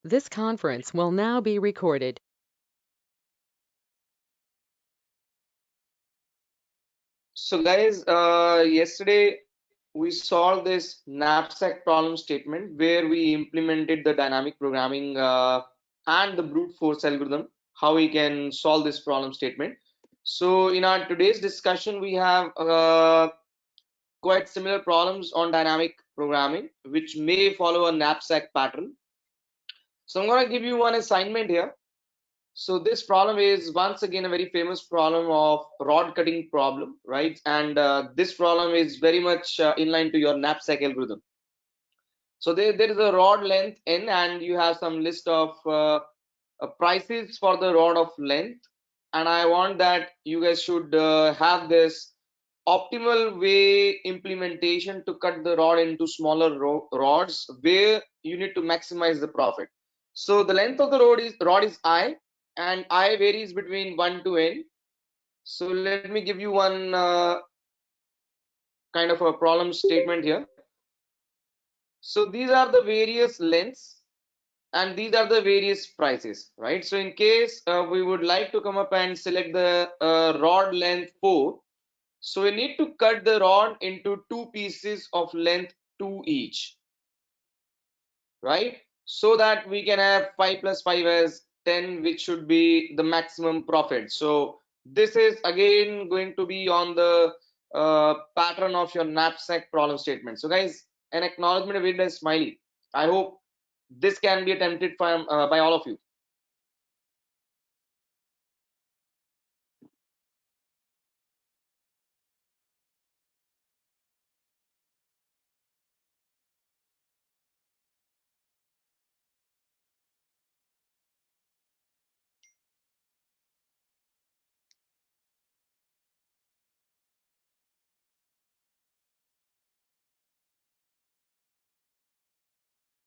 This conference will now be recorded. So guys, yesterday we solved this knapsack problem statement where we implemented the dynamic programming and the brute force algorithm, how we can solve this problem statement. So in our today's discussion, we have quite similar problems on dynamic programming, which may follow a knapsack pattern. So I'm going to give you one assignment here. So this problem is once again a very famous problem of rod cutting problem, right? And this problem is very much in line to your knapsack algorithm. So there is a rod length n, and you have some list of prices for the rod of length. And I want that you guys should have this optimal way implementation to cut the rod into smaller rods where you need to maximize the profit. So the length of the rod is I, and I varies between 1 to n. So let me give you one kind of a problem statement here. So these are the various lengths and these are the various prices, right? So in case we would like to come up and select the rod length 4, so we need to cut the rod into two pieces of length 2 each, right? So that we can have 5 plus 5 as 10, which should be the maximum profit. So this is again going to be on the pattern of your knapsack problem statement. So guys, an acknowledgement with a smiley. I hope this can be attempted by all of you.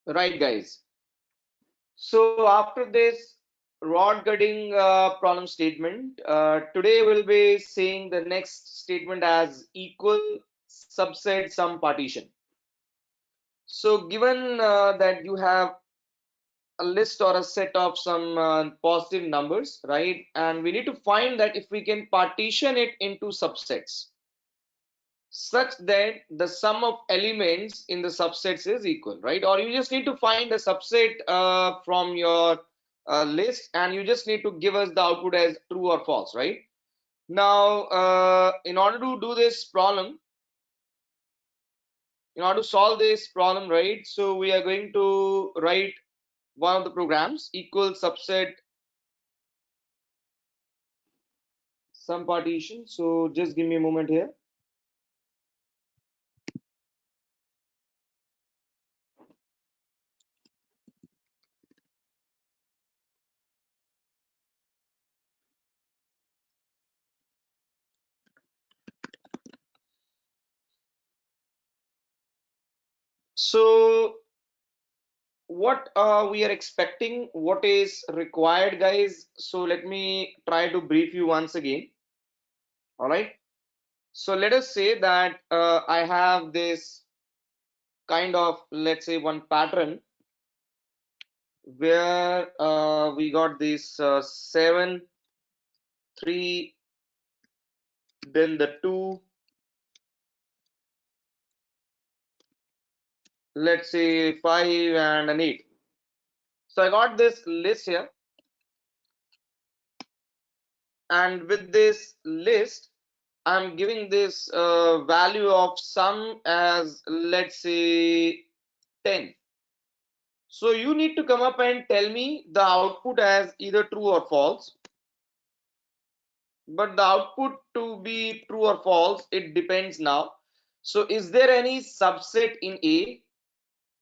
Right, guys. So after this rod cutting problem statement, today we'll be seeing the next statement as equal subset sum partition. So given that you have a list or a set of some positive numbers, right? And we need to find that if we can partition it into subsets such that the sum of elements in the subsets is equal, right? Or you just need to find a subset from your list, and you just need to give us the output as true or false, right? Now, in order to do this problem, in order to solve this problem, right? So we are going to write one of the programs equal subset sum partition. So just give me a moment here. So what we are expecting, what is required, guys? So let me try to brief you once again. All right. So let us say that I have this kind of, let's say, one pattern where we got this 7, 3, then the 2, let's say 5 and an 8. So I got this list here, and with this list I'm giving this value of sum as, let's say, 10. So you need to come up and tell me the output as either true or false. But the output to be true or false, it depends now. So is there any subset in A?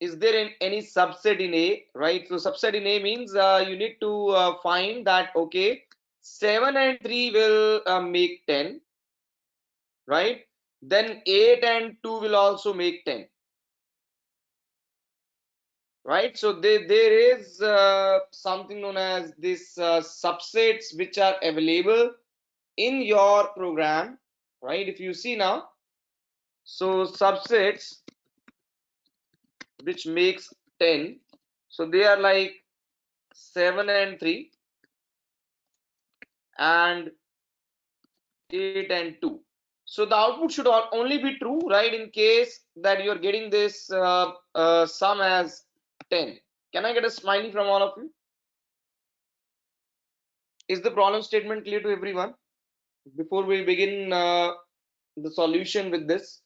Is there any subset in A, right? So subset in A means you need to find that, okay, 7 and 3 will make 10, right? Then 8 and 2 will also make 10, right? So there is something known as this subsets which are available in your program, right? If you see now, so subsets which makes 10, so they are like 7 and 3, and 8 and 2. So the output should only be true, right, in case that you're getting this sum as 10. Can I get a smiley from all of you? Is the problem statement clear to everyone? Before we begin the solution with this.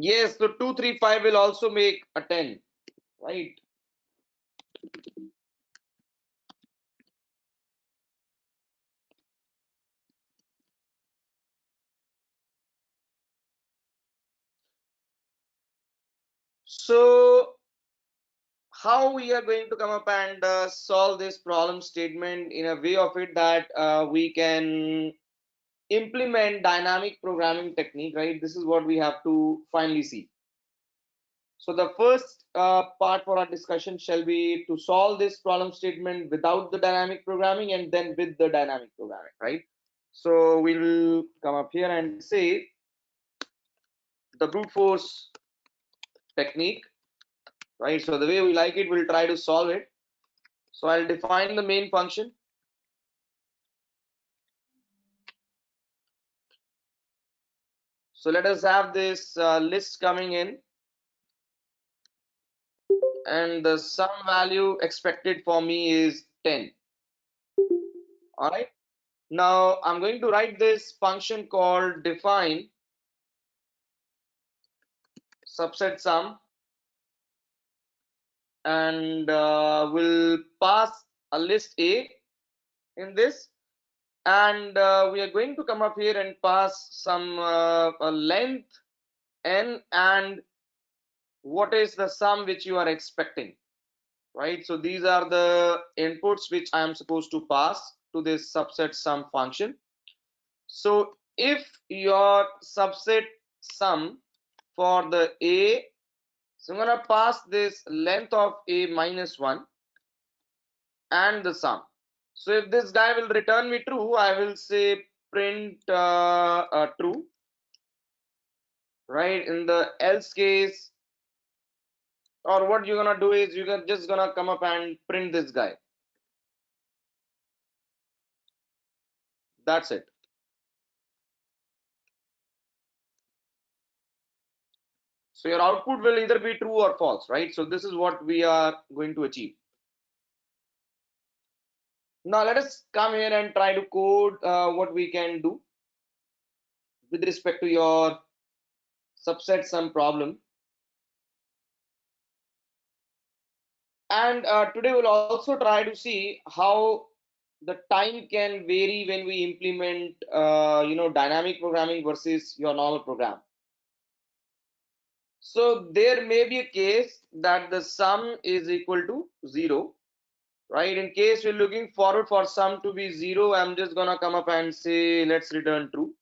Yes, so 2, 3, 5 will also make a 10, right? So how we are going to come up and solve this problem statement in a way of it that we can implement dynamic programming technique, right? This is what we have to finally see. So the first part for our discussion shall be to solve this problem statement without the dynamic programming and then with the dynamic programming, right? So we'll come up here and say the brute force technique, right? So the way we like it, we'll try to solve it. So I'll define the main function. So let us have this list coming in, and the sum value expected for me is 10. All right. Now I'm going to write this function called define subset sum, and we'll pass a list A in this, and we are going to come up here and pass some a length n and what is the sum which you are expecting, right? So these are the inputs which I am supposed to pass to this subset sum function. So if your subset sum for the A, so I'm gonna pass this length of A minus 1 and the sum. So if this guy will return me true, I will say print true, right? In the else case, or what you're gonna do is you're just gonna come up and print this guy. That's it. So your output will either be true or false, right? So this is what we are going to achieve. Now let us come here and try to code what we can do with respect to your subset sum problem. And today we'll also try to see how the time can vary when we implement dynamic programming versus your normal program. So there may be a case that the sum is equal to 0, right? In case we're looking forward for sum to be 0, I'm just gonna come up and say let's return true.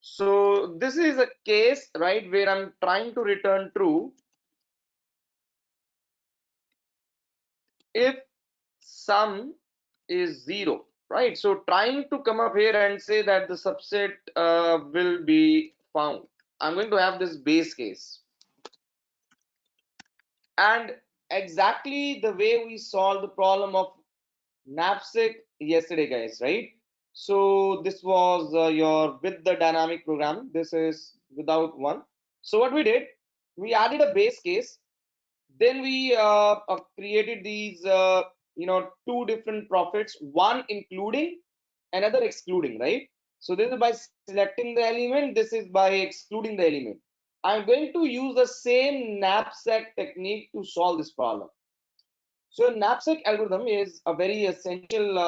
So this is a case, right, where I'm trying to return true if sum is 0, right? So trying to come up here and say that the subset will be found. I'm going to have this base case. And exactly the way we solved the problem of Knapsack yesterday, guys, right? So this was your with the dynamic program. This is without one. So what we did, we added a base case. Then we created these, two different profits, one including, another excluding, right? So this is by selecting the element, this is by excluding the element. I'm going to use the same knapsack technique to solve this problem. So knapsack algorithm is a very essential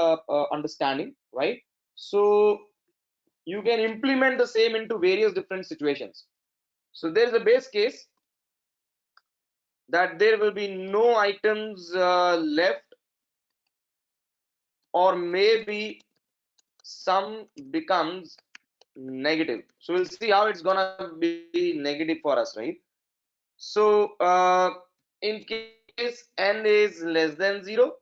understanding, right? So you can implement the same into various different situations. So there is a base case that there will be no items left, or maybe sum becomes negative. So we'll see how it's gonna be negative for us, right? So in case n is less than 0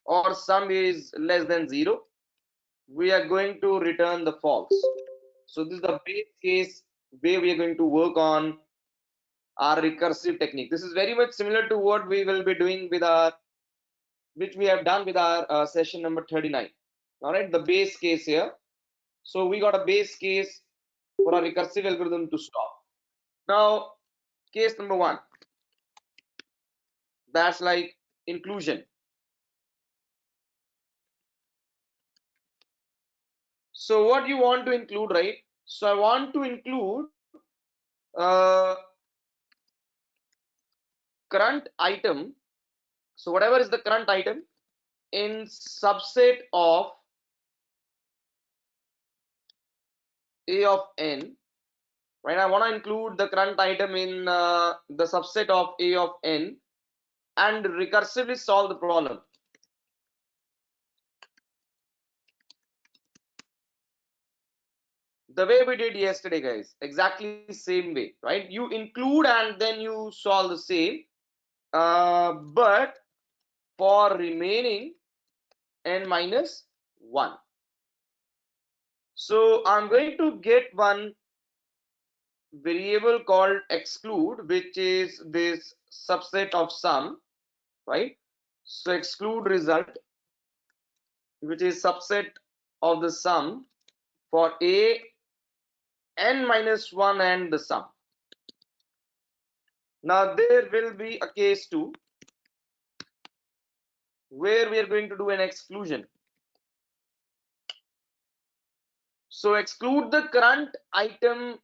or sum is less than 0, we are going to return the false. So this is the base case way we are going to work on our recursive technique. This is very much similar to what we will be doing with our, which we have done with our session number 39. All right, the base case here. So we got a base case for a recursive algorithm to stop. Now, case number one, that's like inclusion. So what you want to include, right? So I want to include uh, current item. So whatever is the current item in subset of A of n, right? I want to include the current item in the subset of A of n and recursively solve the problem. The way we did yesterday, guys, exactly same way, right? You include and then you solve the same, but for remaining n minus 1. So I'm going to get one variable called exclude, which is this subset of sum, right? So exclude result, which is subset of the sum for a n minus 1 and the sum. Now there will be a case 2 where we are going to do an exclusion. So exclude the current item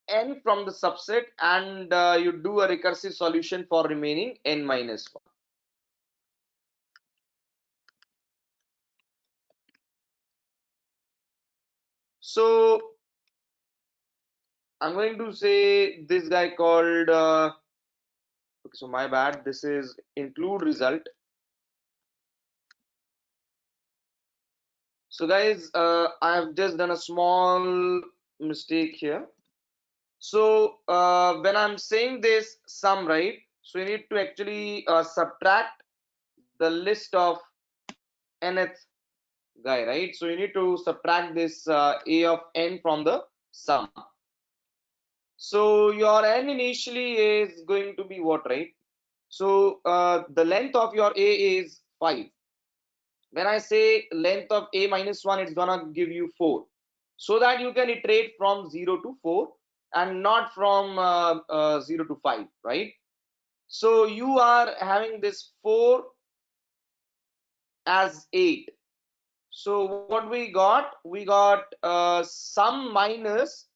n from the subset and you do a recursive solution for remaining n minus 1. So I'm going to say this guy called okay, so my bad, this is include result. So guys, I have just done a small mistake here. So when I'm saying this sum, right, so you need to actually subtract the list of nth guy, right? So you need to subtract this a of n from the sum. So your n initially is going to be what, right? So the length of your a is 5. When I say length of a minus 1, it's gonna give you 4, so that you can iterate from 0 to 4 and not from 0 to 5, right? So you are having this 4 as 8. So what we got? We got sum minus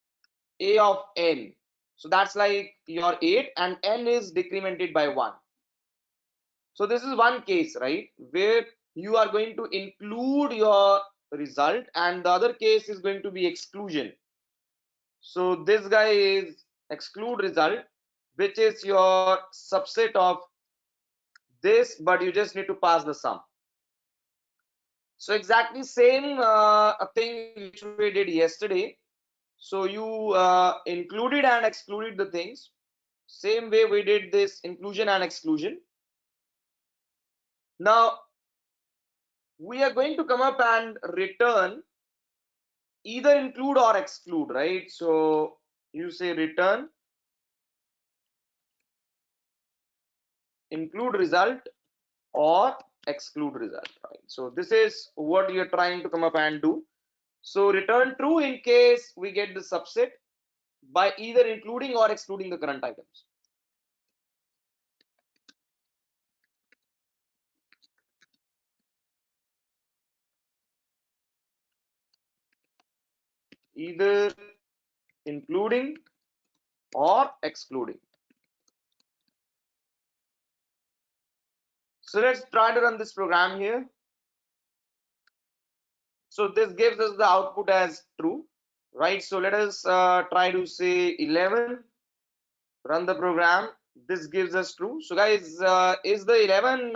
a of n. So that's like your 8 and n is decremented by 1. So this is one case, right, where you are going to include your result and the other case is going to be exclusion. So this guy is exclude result, which is your subset of this, but you just need to pass the sum. So exactly same thing which we did yesterday. So you included and excluded the things. Same way we did this inclusion and exclusion. Now we are going to come up and return either include or exclude, right? So you say return include result or exclude result, right? So this is what you're trying to come up and do. So return true in case we get the subset by either including or excluding the current items. Either including or excluding. So let's try to run this program here. So this gives us the output as true, right? So let us try to say 11, run the program. This gives us true. So guys, is the 11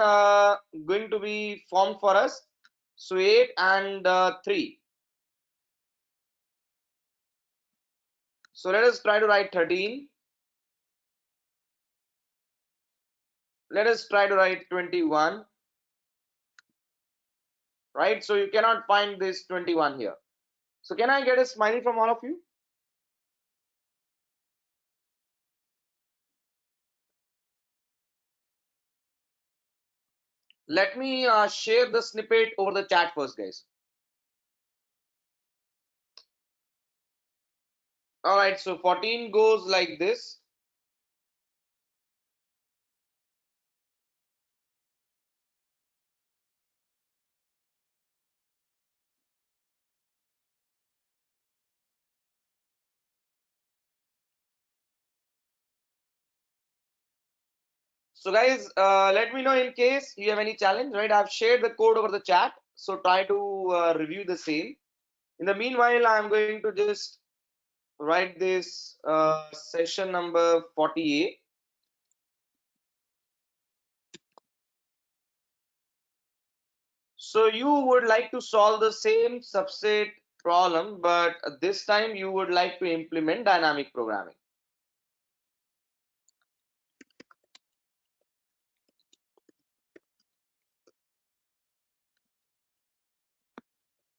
going to be formed for us? So 8 and 3. So let us try to write 13. let us try to write 21, right? So you cannot find this 21 here. So can I get a smiley from all of you? Let me share the snippet over the chat first, guys. All right, so 14 goes like this. So guys, let me know in case you have any challenge, right? I've shared the code over the chat, so try to review the same. In the meanwhile, I'm going to just write this session number 48. So you would like to solve the same subset problem, but this time you would like to implement dynamic programming.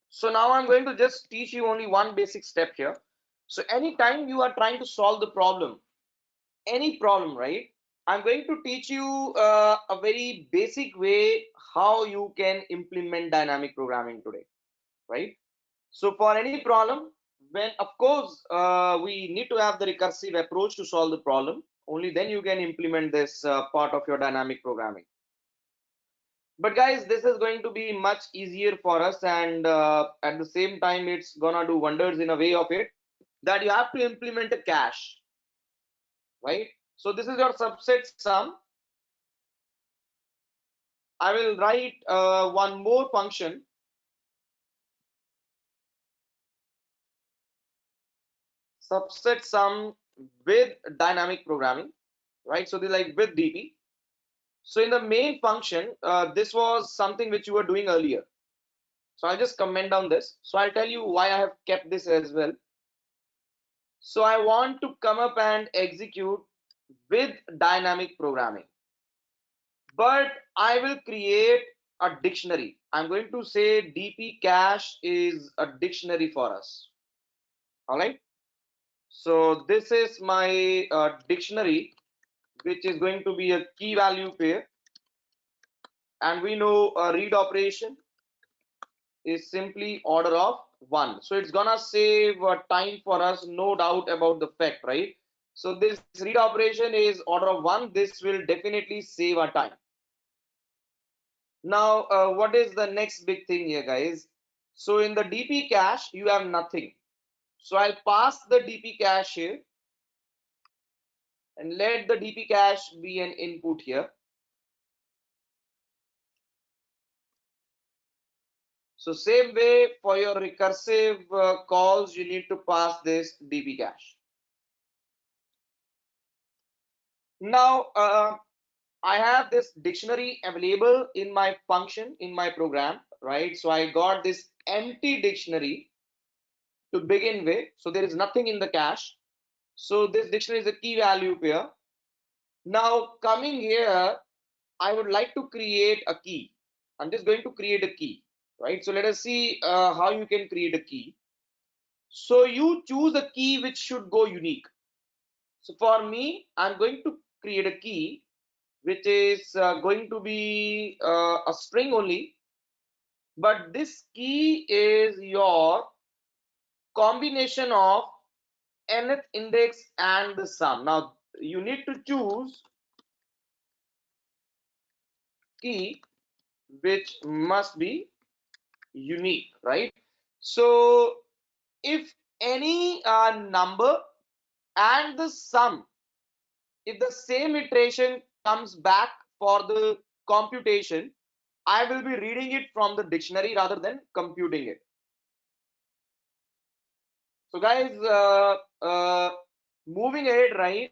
So now I'm going to just teach you only one basic step here. So anytime you are trying to solve the problem, any problem, right? I'm going to teach you a very basic way how you can implement dynamic programming today, right? So for any problem, when of course we need to have the recursive approach to solve the problem, only then you can implement this part of your dynamic programming. But guys, this is going to be much easier for us, and at the same time it's gonna do wonders in a way of it that you have to implement a cache, right? So this is your subset sum. I will write one more function, subset sum with dynamic programming, right? So they like with DP. So in the main function, this was something which you were doing earlier. So I'll just comment down this. So I'll tell you why I have kept this as well. So I want to come up and execute with dynamic programming, but I will create a dictionary. I'm going to say dp cache is a dictionary for us. All right. So this is my dictionary, which is going to be a key value pair, and we know a read operation is simply order of 1. So it's gonna save time for us, no doubt about the fact, right? So this read operation is order of 1. This will definitely save our time. Now, what is the next big thing here, guys? So in the DP cache, you have nothing. So I'll pass the DP cache here and let the DP cache be an input here. So same way for your recursive calls, you need to pass this DB cache. Now, I have this dictionary available in my function, in my program, right? So I got this empty dictionary to begin with. So there is nothing in the cache. So this dictionary is a key value pair. Now coming here, I would like to create a key. I'm just going to create a key, right? So let us see how you can create a key. So you choose a key which should go unique. So for me, I'm going to create a key which is going to be a string only, but this key is your combination of nth index and the sum. Now you need to choose key which must be unique, right? So if any number and the sum, if the same iteration comes back for the computation, I will be reading it from the dictionary rather than computing it. So guys, moving ahead, right?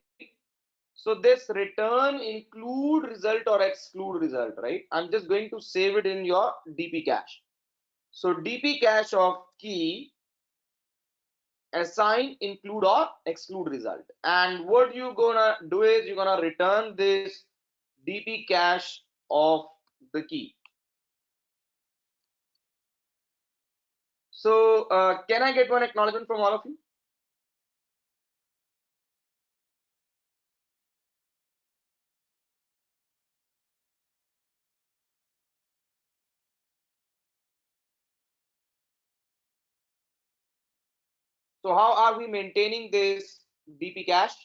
So this return include result or exclude result, right? I'm just going to save it in your DP cache. So DP cache of key assign, include or exclude result. And what you gonna do is you're gonna return this DP cache of the key. So can I get one acknowledgement from all of you? So how are we maintaining this DP cache?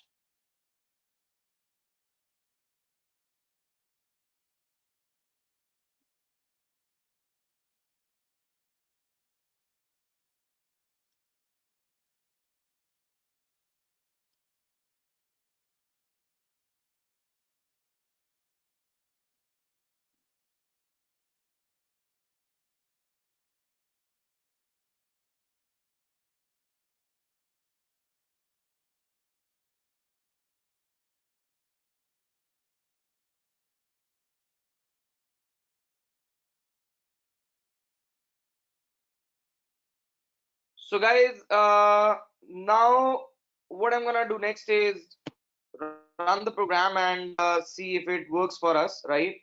So guys, now what I'm gonna do next is run the program and see if it works for us, right?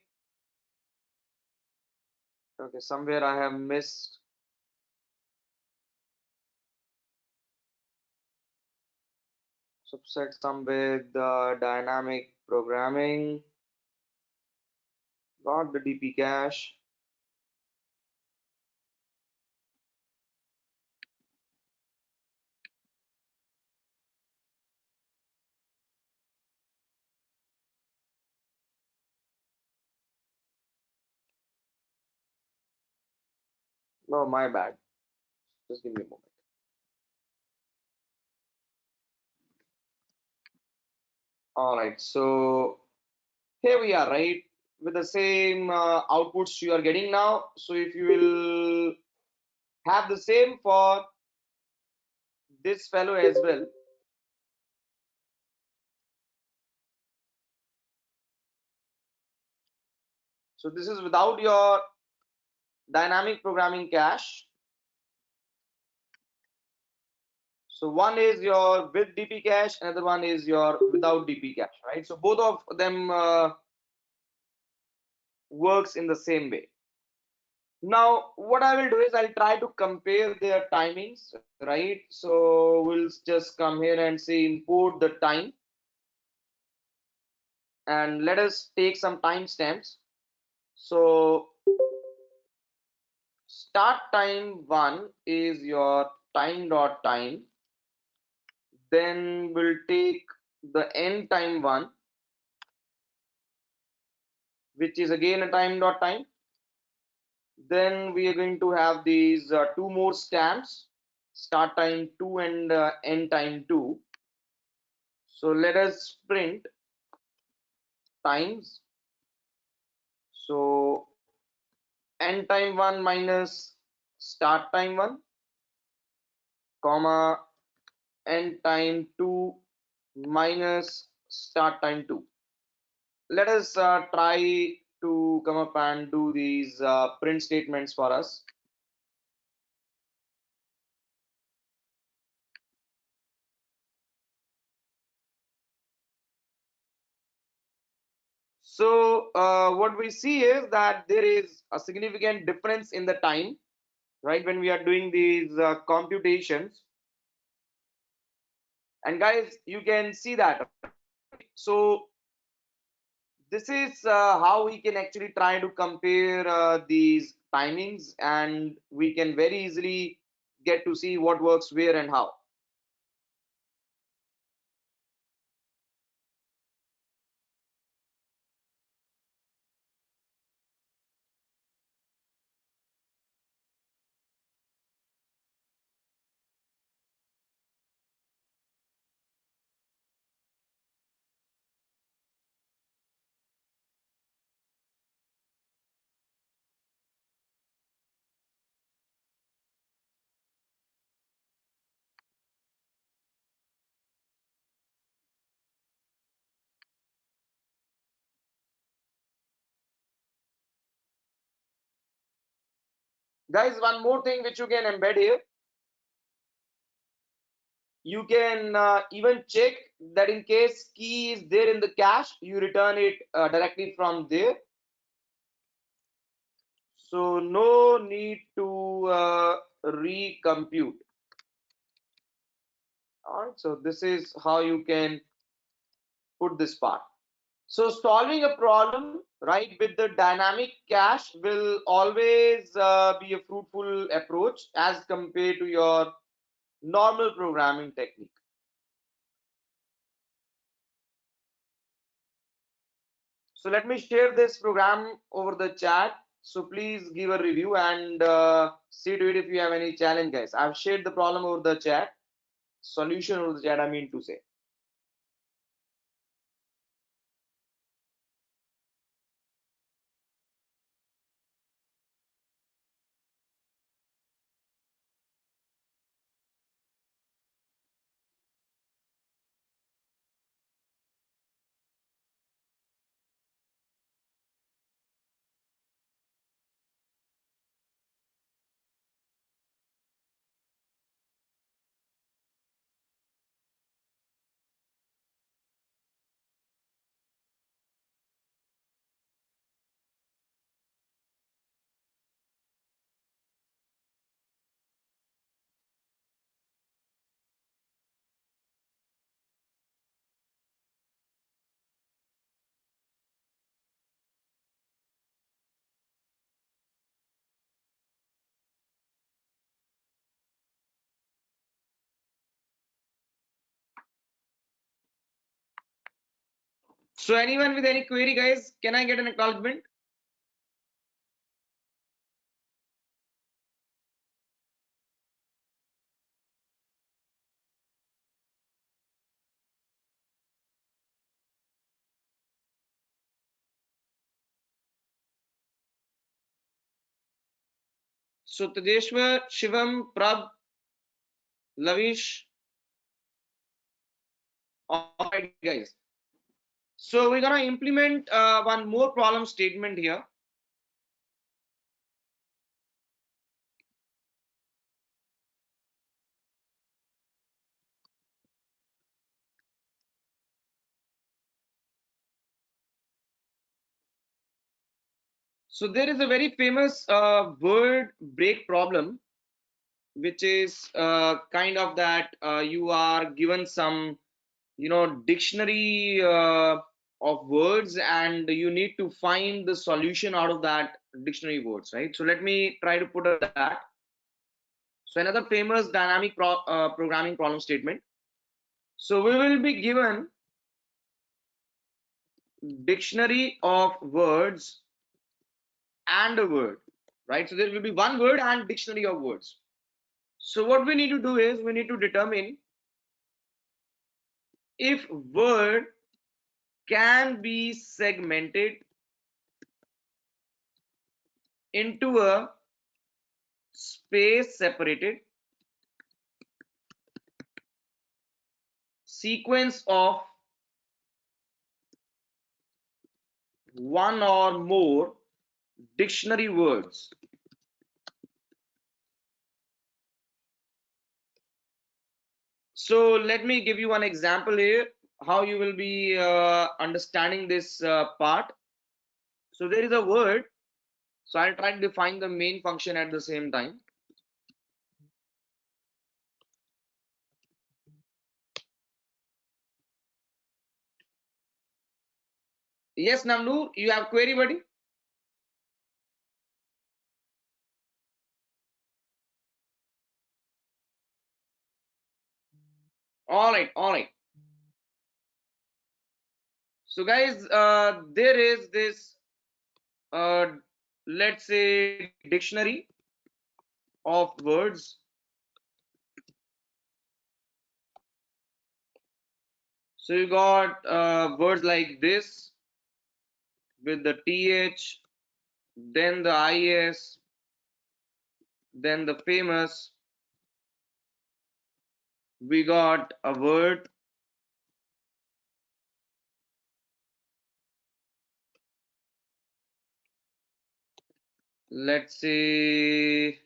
Okay, somewhere I have missed subset some with dynamic programming, not the DP cache. No, my bad. Just give me a moment. All right, so here we are, right? With the same outputs you are getting now. So if you will have the same for this fellow as well. So this is without your dynamic programming cache. So one is your with DP cache, another one is your without DP cache, right? So both of them works in the same way. Now what I will do is I'll try to compare their timings, right? So we'll just come here and say import the time, and let us take some timestamps. So start time 1 is your time dot time. Then we'll take the end time 1, which is again a time dot time. Then we are going to have these two more stamps, start time 2 and end time 2. So let us print times. So end time 1 minus start time 1, comma end time 2 minus start time 2. Let us try to come up and do these print statements for us. So what we see is that there is a significant difference in the time, right, when we are doing these computations. And guys, you can see that. So this is how we can actually try to compare these timings, and we can very easily get to see what works where and how. Guys, one more thing which you can embed here. You can even check that in case key is there in the cache, you return it directly from there. So no need to recompute. All right, so this is how you can put this part. So solving a problem, right, with the dynamic cache will always be a fruitful approach as compared to your normal programming technique. So let me share this program over the chat. So please give a review and see to it if you have any challenge, guys. I've shared the problem over the chat, solution over the chat, I mean to say. So anyone with any query, guys, can I get an acknowledgement? So Tejeshwar, Shivam, Prab, Lavish, all right, guys. So we're gonna implement one more problem statement here. So there is a very famous word break problem, which is kind of that you are given some, dictionary of words, and you need to find the solution out of that dictionary words, right? So let me try to put it that. So another famous dynamic programming problem statement. So we will be given dictionary of words and a word, right? So there will be one word and dictionary of words. So what we need to do is we need to determine if word can be segmented into a space separated sequence of one or more dictionary words. So let me give you one example here how you will be understanding this part. So there is a word, so I'll try to define the main function at the same time. Yes, Namnu, you have query, buddy? All right, all right. So guys, there is this, let's say, dictionary of words. So you got words like this with the th, then the is, then the famous. We got a word, let's say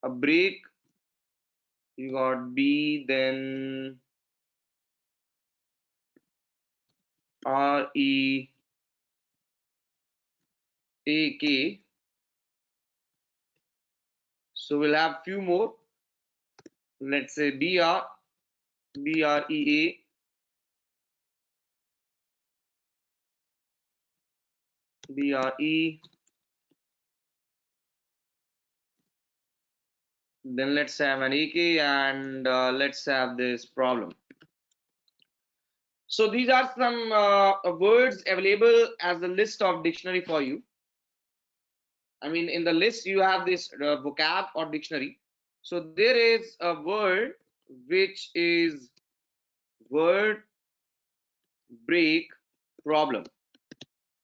a break. You got b, then REAK. So we'll have few more. Let's say BREA, BRE. Then let's have an AK, and let's have this problem. So these are some words available as a list of dictionary for you. I mean, in the list you have this vocab or dictionary. So there is a word which is word break problem.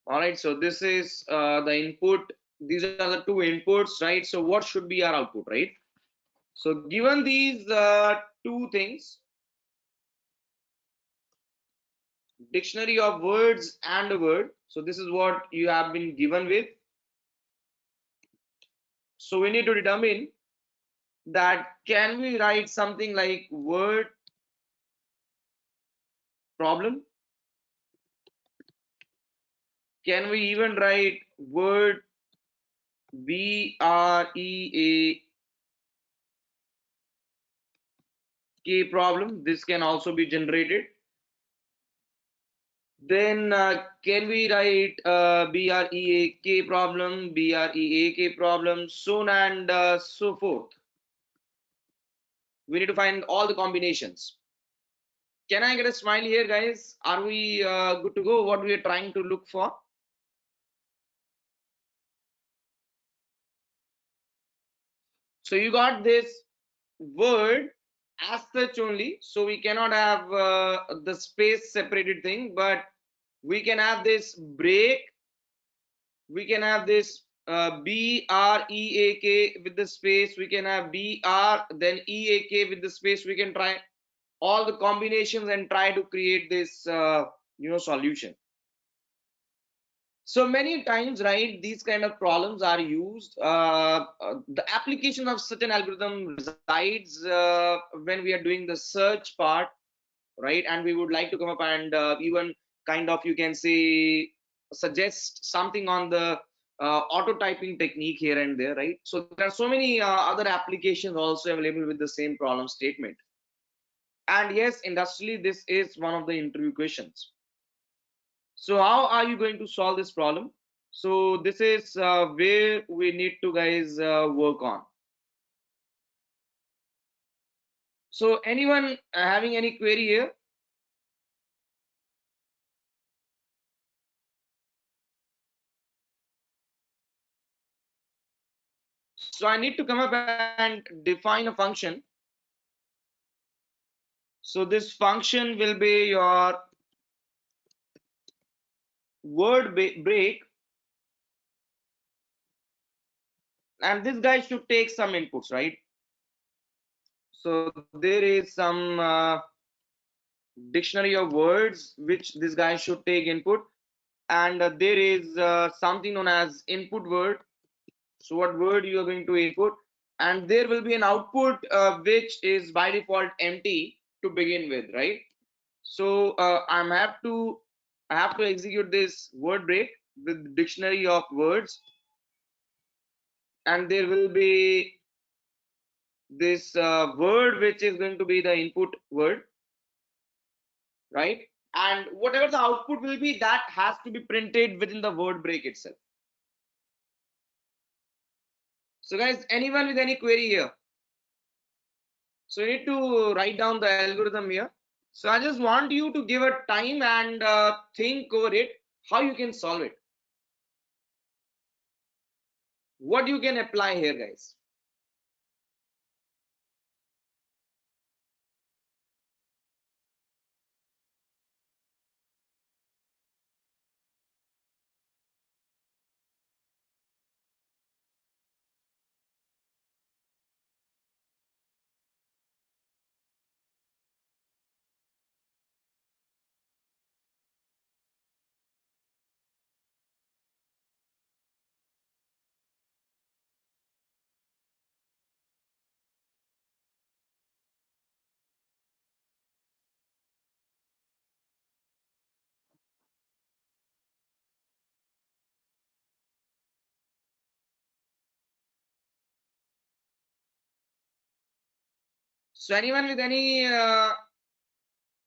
All right. So this is the input. These are the two inputs, right? So what should be our output, right? So given these two things, dictionary of words and a word. So this is what you have been given with. So we need to determine that can we write something like word problem? Can we even write word BREAK problem? This can also be generated. Then can we write BREAK problem, BREAK problem, so on and so forth. We need to find all the combinations. Can I get a smile here, guys? Are we good to go? What we are trying to look for? So you got this word as such only. So we cannot have the space separated thing, but we can have this break. We can have this BREAK with the space. We can have BR, then EAK with the space. We can try all the combinations and try to create this solution. So many times, right, these kind of problems are used. The application of certain algorithm resides when we are doing the search part, right? And we would like to come up and even kind of, you can say, suggest something on the auto typing technique here and there, right? So there are so many other applications also available with the same problem statement. And yes, industrially, this is one of the interview questions. So how are you going to solve this problem? So this is where we need to, guys, work on. So anyone having any query here? So I need to come up and define a function. So this function will be your word break, and this guy should take some inputs, right? So there is some dictionary of words which this guy should take input, and there is something known as input word. So what word you are going to input, and there will be an output which is by default empty to begin with, right? So I have to execute this word break with dictionary of words, and there will be this word which is going to be the input word, right? And whatever the output will be, that has to be printed within the word break itself. So guys, anyone with any query here? So you need to write down the algorithm here. So I just want you to give a time and think over it, how you can solve it. What you can apply here, guys. So anyone with any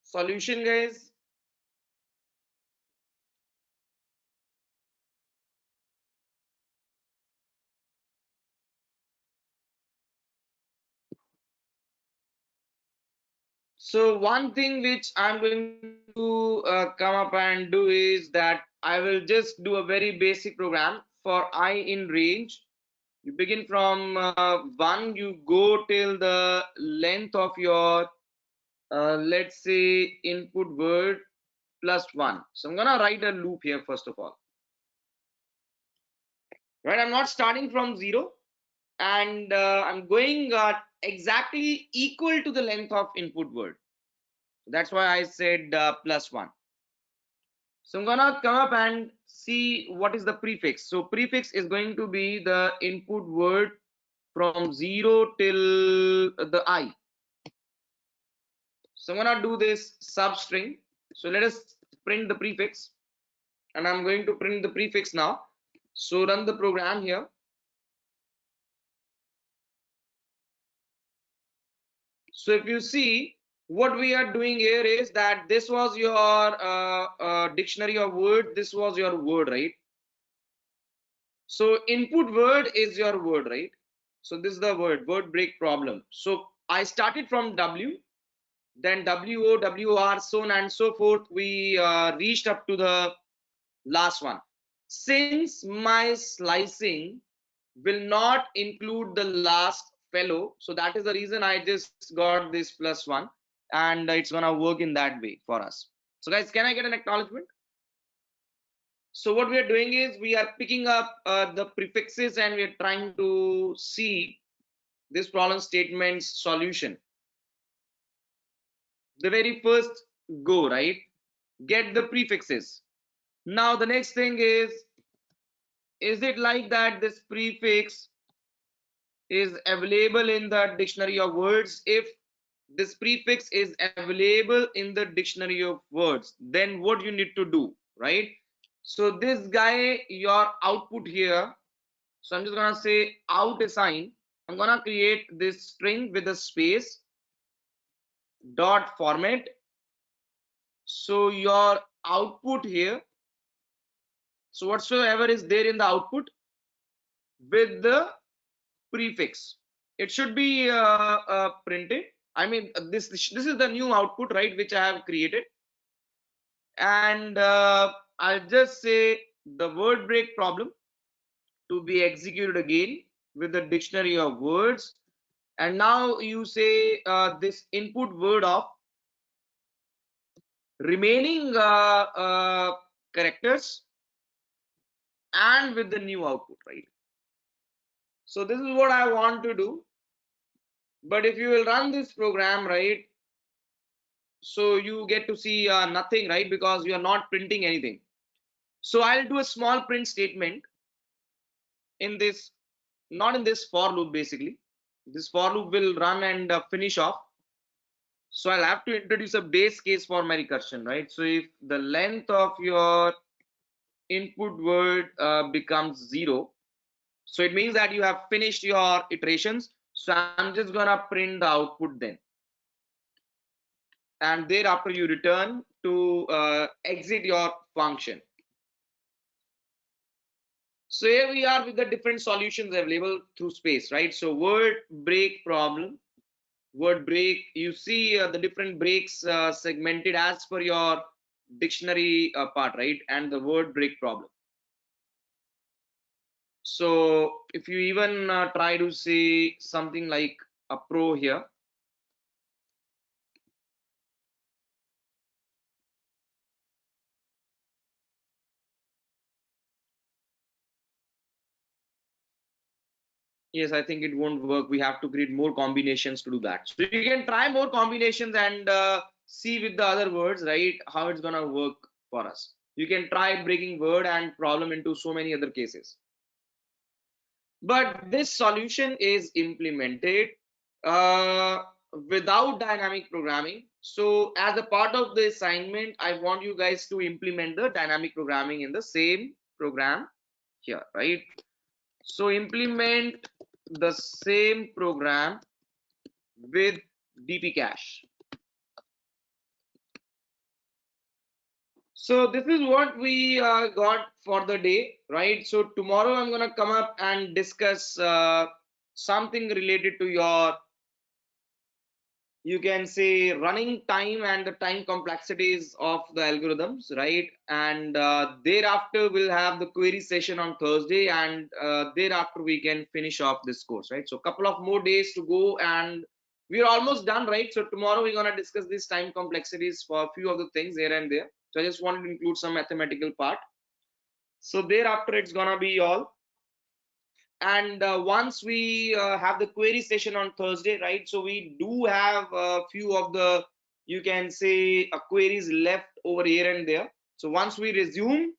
solution, guys? So one thing which I'm going to come up and do is that I will just do a very basic program for I in range. You begin from 1, you go till the length of your let's say input word plus 1. So I'm gonna write a loop here first of all. Right, I'm not starting from 0, and I'm going exactly equal to the length of input word. That's why I said plus 1. So I'm gonna come up and see what is the prefix. So prefix is going to be the input word from 0 till the I. So I'm gonna do this substring. So let us print the prefix, and I'm going to print the prefix now. So run the program here. So if you see, what we are doing here is that this was your dictionary of word, this was your word, right? So input word is your word, right? So this is the word break problem. So I started from W, then WO, WR, so on and so forth. We reached up to the last one. Since my slicing will not include the last fellow, so that is the reason I just got this plus 1, and it's gonna work in that way for us. So guys, can I get an acknowledgement? So what we are doing is we are picking up the prefixes and we are trying to see this problem statement's solution. The very first go, right? Get the prefixes. Now the next thing is it like that this prefix is available in the dictionary of words? If this prefix is available in the dictionary of words, then what you need to do, right? So this guy, your output here, so I'm just gonna say out assign. I'm gonna create this string with a space dot format. So your output here, so whatsoever is there in the output with the prefix, it should be printed. I mean, this is the new output, right, which I have created, and I'll just say the word break problem to be executed again with the dictionary of words, and now you say this input word of remaining characters and with the new output, right? So this is what I want to do. But if you will run this program, right, so you get to see nothing, right, because you are not printing anything. So I'll do a small print statement in this, not in this for loop. Basically this for loop will run and finish off. So I'll have to introduce a base case for my recursion, right? So if the length of your input word becomes 0, so it means that you have finished your iterations. So I'm just gonna print the output then, and thereafter you return to exit your function. So here we are with the different solutions available through space, right? So word break problem, word break, you see the different breaks segmented as per your dictionary part, right? And the word break problem. So if you even try to say something like a pro here, yes, I think it won't work. We have to create more combinations to do that. So you can try more combinations and see with the other words, right, how it's gonna work for us. You can try breaking word and problem into so many other cases. But this solution is implemented uh, without dynamic programming. So as a part of the assignment, I want you guys to implement the dynamic programming in the same program here, right? So implement the same program with DP cache. So this is what we got for the day, right? So tomorrow I'm gonna come up and discuss something related to your, you can say, running time and the time complexities of the algorithms, right? And thereafter we'll have the query session on Thursday, and thereafter we can finish off this course, right? So a couple of more days to go and we're almost done, right? So tomorrow we're going to discuss these time complexities for a few of the things here and there. So I just wanted to include some mathematical part. So thereafter it's going to be all. And once we have the query session on Thursday, right? So we do have a few of the, you can say, queries left over here and there. So once we resume,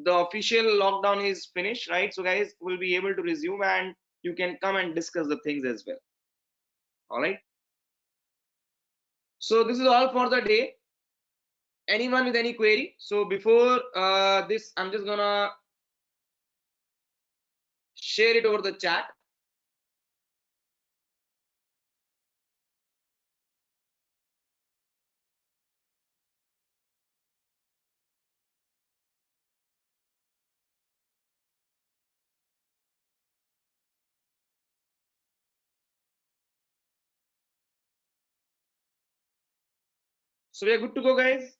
the official lockdown is finished, right? So guys will be able to resume and you can come and discuss the things as well. All right. So this is all for the day. Anyone with any query? So before this, I'm just gonna share it over the chat. So we are good to go, guys,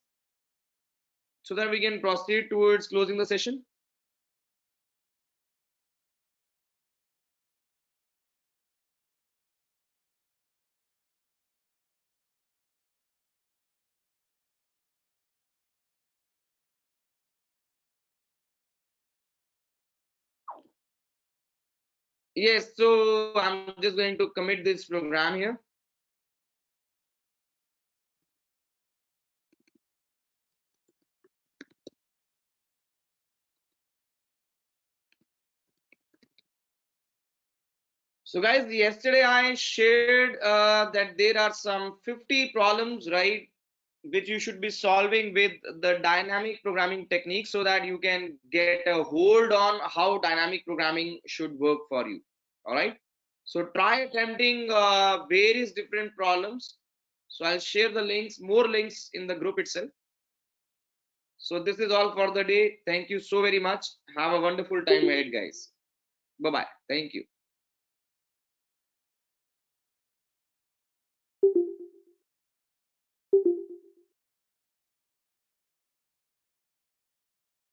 so that we can proceed towards closing the session. Yes, so I'm just going to commit this program here. So guys, yesterday I shared that there are some 50 problems, right, which you should be solving with the dynamic programming technique so that you can get a hold on how dynamic programming should work for you. All right. So try attempting various different problems. So I'll share the links, more links in the group itself. So this is all for the day. Thank you so very much. Have a wonderful time ahead, guys. Bye bye. Thank you.